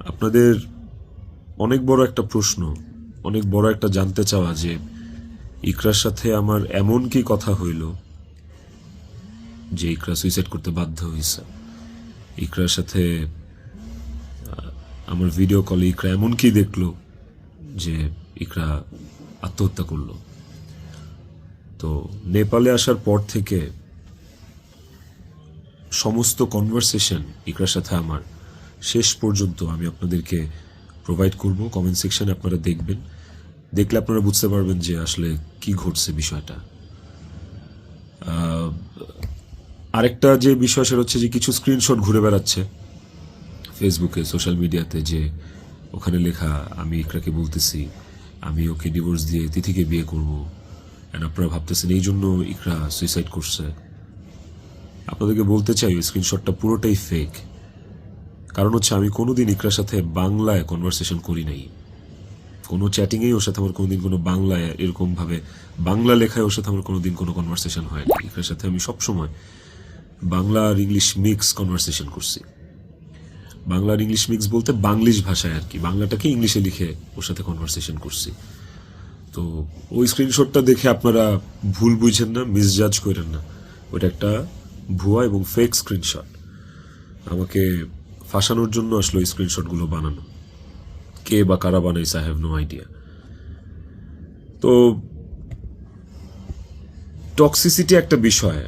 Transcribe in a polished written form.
আপনাদের অনেক বড় একটা প্রশ্ন, অনেক বড় একটা জানতে চাওয়া যে ইকরার সাথে আমার এমন কি কথা হইল যে ইকরা সুইসাইড করতে বাধ্য হয়েছে। ইকরার সাথে আমার ভিডিও কলে ইকরা এমন কি দেখলো যে ইকরা আত্মহত্যা করলো। তো নেপালে আসার পর থেকে সমস্ত কনভারসেশন ইকরার সাথে আমার শেষ পর্যন্ত আমি আপনাদেরকে প্রোভাইড করব। কমেন্ট সেকশনে আপনারা দেখবেন, দেখলে আপনারা বুঝতে পারবেন যে আসলে কি ঘটছে বিষয়টা। আরেকটা যে বিষয় সেটা হচ্ছে যে কিছু স্ক্রিনশট ঘুরে বেড়াচ্ছে ফেসবুকে, সোশ্যাল মিডিয়াতে, যে ওখানে লেখা আমি ইকরাকে বলতেছি আমি ওকে ডিভোর্স দিয়ে তিথিকে বিয়ে করব, এন্ড আপনারা ভাবতেছেন এই জন্য ইকরা সুইসাইড করছে। আপনাদেরকে বলতে চাই ওই স্ক্রিনশটটা পুরোটাই ফেক। কারণ হচ্ছে আমি কোনোদিন ইকরার সাথে বাংলায় কনভারসেশন করি নাই, কোনো চ্যাটিংয়েই ওর সাথে আমার কোনোদিন কোনো বাংলায় এরকম ভাবে বাংলা লেখায় ওর সাথে আমার কোনোদিন কোনো কনভারসেশন হয় না। ইকরার সাথে আমি সবসময় বাংলা আর ইংলিশ মিক্স কনভারসেশন করছি। বাংলা আর ইংলিশ মিক্স বলতে বাংলিশ ভাষায় আর কি, বাংলাটাকে ইংলিশে লিখে ওর সাথে কনভারসেশন করছি। তো ওই স্ক্রিনশটটা দেখে আপনারা ভুল বুঝেন না, মিসজাজ করেন না। ওটা একটা ভুয়া এবং ফেক স্ক্রিনশট। আমাকে ফাঁসানোর জন্য আসলে ওই স্ক্রিনশটগুলো বানানো। কে বা কারা বানাইছে আই হ্যাভ নো আইডিয়া। তো টক্সিসিটি একটা বিষয়।